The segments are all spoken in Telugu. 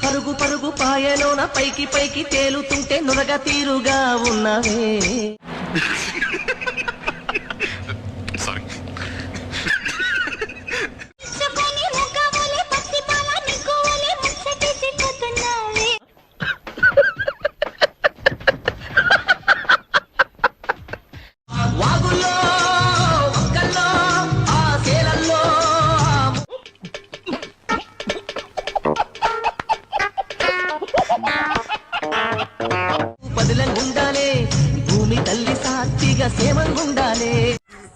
పరుగు పరుగు పాయలోన పైకి పైకి తేలుతుంటే నురగ తీరుగా ఉన్నవే. పదిలంగుండాలే భూమి తల్లి సాక్షిగా సేమంగుండాలే.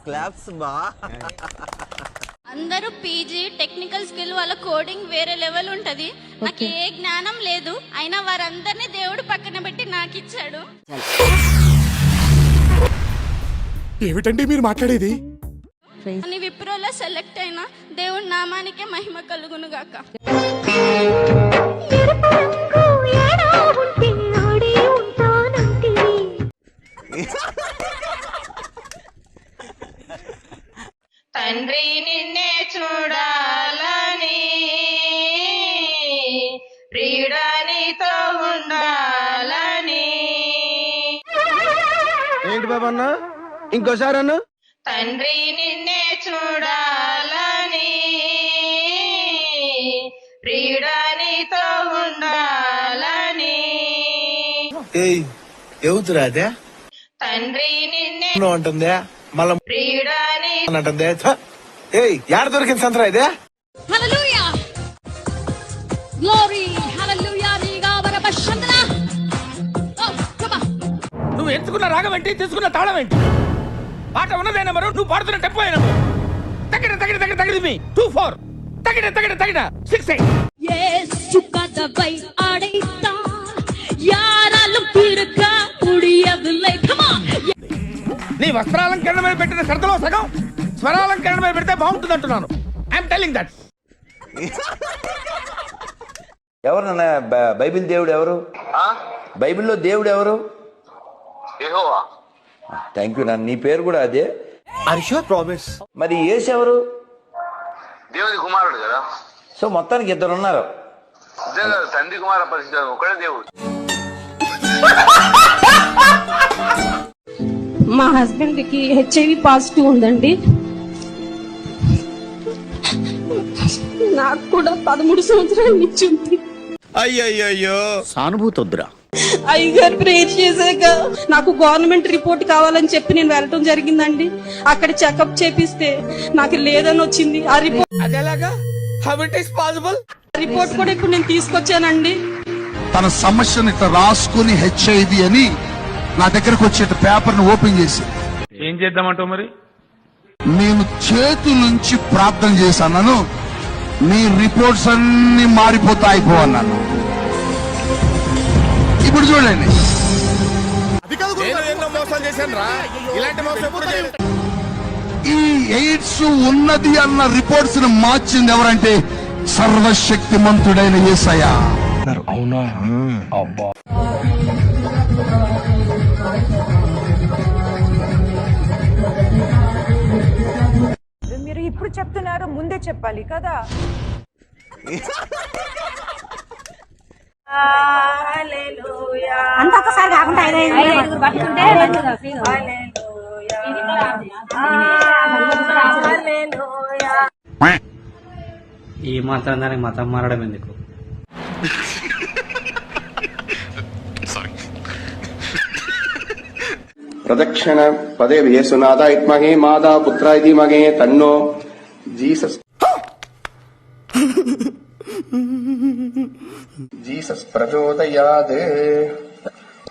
క్లాప్స్ బా. అందరూ పీజీ టెక్నికల్ స్కిల్ వాళ్ళ కోడింగ్ వేరే లెవెల్ ఉంటది. నాకు ఏ జ్ఞానం లేదు, అయినా వారందరినీ దేవుడు పక్కన పెట్టి నాకు ఇచ్చాడు. ఏమిటండి మీరు మాట్లాడేది? అని విప్రోలో సెలెక్ట్ అయినా దేవుడి నామానికే మహిమ కలుగును గాక. తండ్రి నిన్నే చూడాలని ప్రియుడానితో ఉండాలని. ఏంటి బాబా అన్న, ఇంకోసారి అన్న. తండ్రి నిన్నే చూడాలని ప్రియుడానితో ఉండాలని. ఎవతురా అదే? తండ్రి నిన్నే అంటుందే మళ్ళా ప్రియుడాని అంటుందే. యాడ దొరికింది సంతరా ఇదే? హల్లెలూయా గ్లోరీ హల్లెలూయా నీగా వరపశందన. నువ్వు ఎంచుకున్న రాగం ఏంటి, తీసుకున్న తాళం ఏంటి? పాట ఉన్నదైనా మరో నువ్వు పాడుతున్న టెంపో అయినా తగిన తగిన తగిన తగిన మీ 2-4 తగిన తగిన తగిన 6-8. యేసు కథపై ఆడేస్తా యారాలు తిరక ఉడియదులే. Come on. నీ వస్త్రాలంకరణ మీద పెట్టిన శ్రద్ధలో సగం స్వరాలంకరణ మీద పెడితే బాగుంటుంది అంటున్నాను. I'm telling that. ఎవరన్నా బైబిల్ దేవుడు ఎవరు? బైబిల్లో దేవుడు ఎవరు? యెహోవా. థ్యాంక్ యూ నాన్న. నీ పేరు కూడా అదే? ప్రామిస్. మరి యేసు ఎవరు? దేవుని కుమారుడు కదా. సో మొత్తానికి ఇద్దరు ఉన్నారు. తండ్రి కుమార పరిస్థితి ఒకడే దేవుడు. మా హస్బెండ్ కి హెచ్ఐవి పాజిటివ్ ఉందండి. నాకు కూడా 13 సంవత్సరాల నుంచి ఉంది. అయ్యయ్యో సానుభూతి వద్దురా. అయ్యగారు ప్రేర్ చేశాక నాకు గవర్నమెంట్ రిపోర్ట్ కావాలని చెప్పి నేను వెళ్ళటం జరిగిందండి. అక్కడ చెకప్ చేపిస్తే నాకు లేదని వచ్చింది. ఆ రిపోర్ట్ కూడా ఇప్పుడు నేను తీసుకొచ్చానండి. తన సమస్యను ఇట్లా రాసుకుని హెచ్ఐవి అని నా దగ్గరకు వచ్చే పేపర్ ను ఓపెన్ చేసి ఏం చేద్దామంటావు మరి? నేను చేతులుంచి ప్రార్థన చేశాను. నీ రిపోర్ట్స్ అన్ని మారిపోతాయిపోన్నాను. ఇప్పుడు చూడండి. ఈ ఎయిడ్స్ ఉన్నది అన్న రిపోర్ట్స్ ను మార్చింది ఎవరంటే సర్వశక్తిమంతుడైన యేసయ్య. అవునా? అబ్బా. మీరు ఇప్పుడు చెప్తున్నారు, ముందే చెప్పాలి కదా. అంత ఒకసారి కాకుండా ఈ మాత్రం దానికి మతం మారడం ఎందుకు? ప్రదక్షిణ పదే యేసునాథ ఇత్మహే మాతా పుత్ర ఇది మగే తన్నో జీసస్ జీసస్ ప్రచోదయాత్.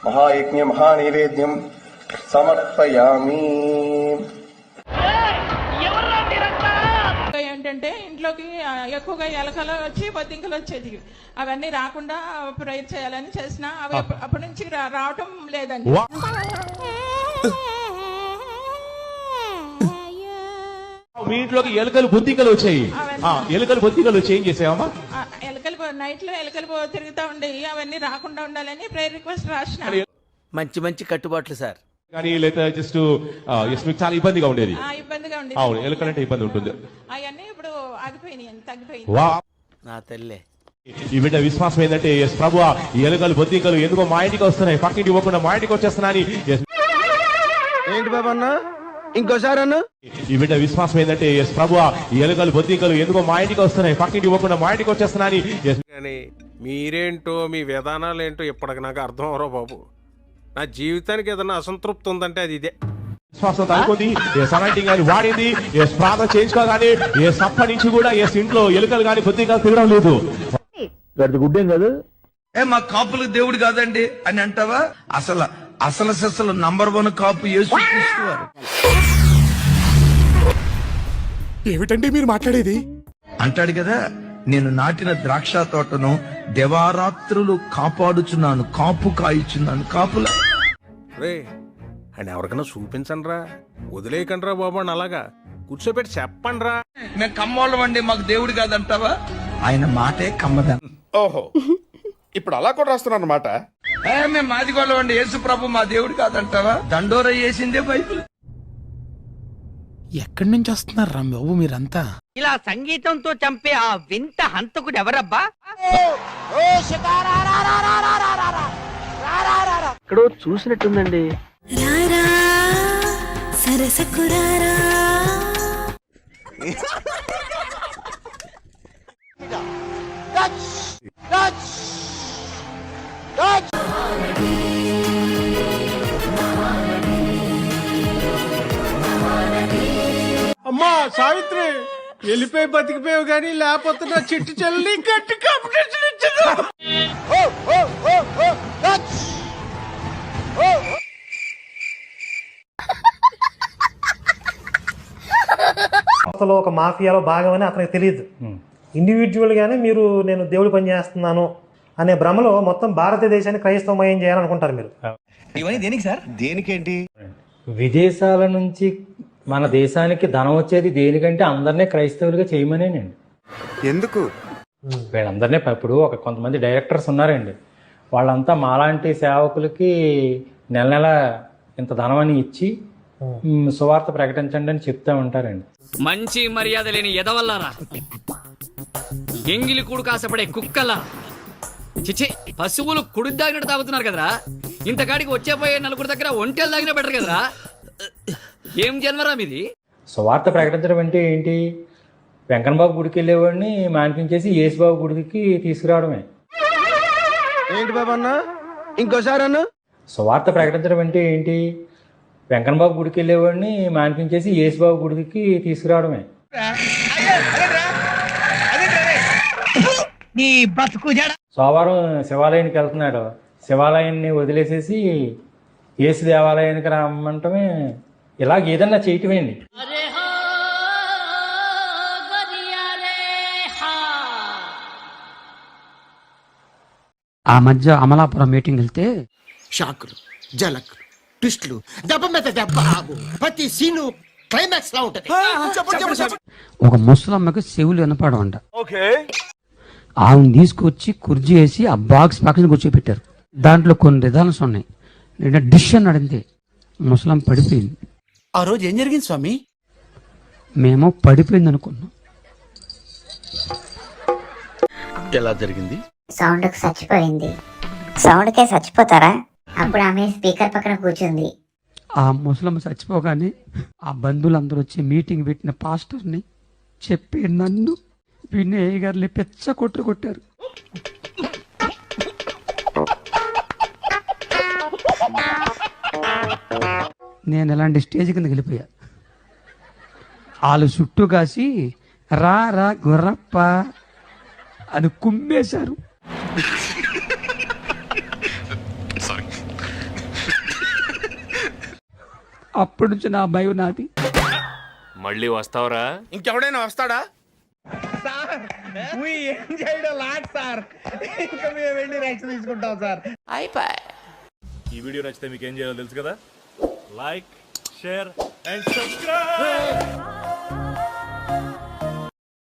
మహాయజ్ఞ మహానైవేద్యం సమర్పయామి. ఏంటంటే ఇంట్లోకి ఎక్కువగా ఎలకలు వచ్చి బొద్దింకలు వచ్చేది. అవన్నీ రాకుండా ప్రేయర్ చేయాలని చేసిన అవి అప్పటి నుంచి రావటం లేదండి. మీ ఇంట్లోకి ఎలుకలు బొద్దింకలు వచ్చాయి. ఎలుకలు బొద్దింకలు వచ్చి ఏం చేసావమ్మా? ఎలుకలు నైట్ లో ఎలుకలు తిరుగుతూ ఉండేవి. అవన్నీ రాకుండా ఉండాలని ప్రేయర్ రిక్వెస్ట్ రాసిన. మంచి మంచి కట్టుబాట్లు సార్. కానీ లేదా జస్ట్ మీకు చాలా ఇబ్బందిగా ఉండేది. ఇబ్బందిగా ఉండేది. అవును, ఎలుకలంటే ఇబ్బంది ఉంటుంది. అవన్నీ ఇప్పుడు ఆగిపోయినాయి, తగ్గిపోయింది. నా తల్లే ఈ బిడ్డ విశ్వాసం ఏంటంటే ఎస్ ప్రభు ఈ ఎలుకలు బొద్దింకలు ఎందుకో మా ఇంటికి వస్తున్నాయి, పక్కింటి ఇవ్వకుండా మా ఇంటికి వచ్చేస్తున్నాయి. ఏంటి బాబా అన్న ఇంకోసారి అన్న. ఈ బిడ్డ విశ్వాసం ఏంటంటే ఎస్ ప్రభు ఈ ఎలుకలు బొద్దింకలు ఎందుకో మా ఇంటికి వస్తున్నాయి, పక్కింటి ఇవ్వకుండా మా ఇంటికి వచ్చేస్తున్నాయి. మీరేంటో మీ విధానాలు ఏంటో ఇప్పటికి నాకు అర్థం అవరో బాబు. నా జీవితానికి ఏదైనా అసంతృప్తి ఉందంటే అది ఇదే. విశ్వాసం తగ్గుతుంది, సమైటింగ్ కానీ వాడింది, ప్రార్థన చేయించుకోగానే సప్ప నుంచి కూడా ఇంట్లో ఎలుకలు కానీ బొద్దింకలు తిరగడం లేదు. గుడ్డేం కాదు మా కాపులకు దేవుడు కాదండి అని అంటావా? అసలు సెస్సులు నంబర్ 1 కాపు యేసుక్రీస్తు వారు. ఏమిటండి మీరు మాట్లాడేది? అంటాడు కదా, నేను నాటిన ద్రాక్ష తోటను దేవారాత్రులు కాపాడుచున్నాను, కాపు కాయిచున్నాను. కాపుల రే అని ఎవరికైనా చూపించండి రా, వదిలేయకండి రా బాబు అని అలాగా కూర్చోబెట్టి చెప్పండి రా. మేము కమ్మోళ్ళం అండి, మాకు దేవుడు కాదంటావా? ఆయన మాటే కమ్మదా. ఓహో, ఇప్పుడు అలా కూడా రాస్తున్నారు అన్నమాట. మేము మాదిగోళ్ళం అండి, యేసు ప్రభు మా దేవుడు కాదంటావా? దండోర వేసిందే బైబిల్. ఎక్కడి నుంచి వస్తున్నారు రా బాబు మీరంతా? ఇలా సంగీతంతో చంపే ఆ వింత హంతకుడు ఎవరబ్బా? ఎక్కడో చూసినట్టుందండి. సరసకురారా అమ్మా సావిత్రి, వెళ్ళిపోయి బతికిపోయావు కానీ లేకపోతే నా చిట్టు చెల్లి గట్టి కాంపిటీషన్ ఇచ్చారు. ఒక మాఫియాలో భాగమని అతనికి తెలియదు. ఇండివిజువల్ గానే మీరు నేను దేవుడి పని చేస్తున్నాను అనే భ్రమలో మొత్తం భారతదేశాన్ని క్రైస్తవమయం చేయాలనుకుంటారు మీరు. ఇవన్నీ దేనికి సార్? దేనికేంటి? విదేశాల నుంచి మన దేశానికి ధనం వచ్చేది దేనికంటే అందరినీ క్రైస్తవులుగా చేయమనేనండి. ఎందుకు? వీళ్ళందరినీ ఇప్పుడు కొంతమంది డైరెక్టర్స్ ఉన్నారండి, వాళ్ళంతా మాలాంటి సేవకులకి నెల నెల ఇంత ధనం అని ఇచ్చి సువార్త ప్రకటించండి అని చెప్తా ఉంటారండి. మంచి మర్యాద లేని ఎదవల్లారా, ఎంగిలి కూడు కాసపడే కుక్కలా, చిచి పశువులు కుడి దాగినట్టు తాగుతున్నారు కదరా. ఇంతకాడికి వచ్చేపోయే నలుగురు దగ్గర ఒంటెలు తాగినా బెటర్ కదరా. ఏం జన్మరా మీది? సువార్త ప్రకటించడం అంటే ఏంటి? వెంకన్నబాబు గుడికి వెళ్ళేవాడిని మానిపించేసి యేసుబాబు గుడికి తీసుకురావడమే. ఏంటి బాబా అన్న ఇంకోసారి అన్న. సువార్త ప్రకటించడం అంటే ఏంటి? వెంకన్నబాబు గుడికి వెళ్ళేవాడిని మానిపించేసి యేసుబాబు గుడికి తీసుకురావడమే. సోమవారం శివాలయానికి వెళ్తున్నాడు, శివాలయాన్ని వదిలేసేసి యేసు దేవాలయానికి రమ్మంటమే. ఇలాగ ఏదన్నా చేయటమేండి. ఆ మధ్య అమలాపురం మీటింగ్ వెళ్తే షాకులు, జలకులు, ట్విస్టులు, దెబ్బ మీద దెబ్బ, ప్రతి సీను క్లైమాక్స్ లా ఉంటది. ఒక ముసలమ్మకి చెవులు వినపడమంట. ఓకే, ఆమెను తీసుకొచ్చి కుర్జీ వేసి ఆ బాక్స్ పక్కన కూర్చోబెట్టారు. దాంట్లో కొన్ని రిధాన్స్ ఉన్నాయి. నేను డిష్ అన్నాడు అంతే, ముసలం పడిపోయింది. ఆ రోజు ఏం జరిగింది స్వామి? మేము పడిపోయింది అనుకున్నాం. ఎలా జరిగింది? సౌండ్ చచ్చిపోయింది. సౌండ్కే చచ్చిపోతారా? అప్పుడు ఆమె స్పీకర్ పక్కన కూర్చుంది. ఆ ముసలమ్మ చచ్చిపోగానే ఆ బంధువులందరూ వచ్చి మీటింగ్ పెట్టిన పాస్టర్ని చెప్పి నన్ను వినయ్ గారిని పెచ్చ కొట్టారు. నేను ఎలాంటి స్టేజ్ కిందకి వెళ్ళిపోయా. వాళ్ళు చుట్టూ కాసి రా రా గుర్రప్ప అని కుమ్మేశారు. అప్పటి నుంచి నా భయం నాది. మళ్ళీ వస్తావరా? ఇంకెవడైనా వస్తాడా? ఏం చేయడం లాట్ సార్, ఇంకా మేము వెళ్ళి రియాక్షన్ తీసుకుంటాం సార్. ఈ వీడియో నచ్చితే మీకు ఏం చేయాలో తెలుసు కదా. Like, share and subscribe.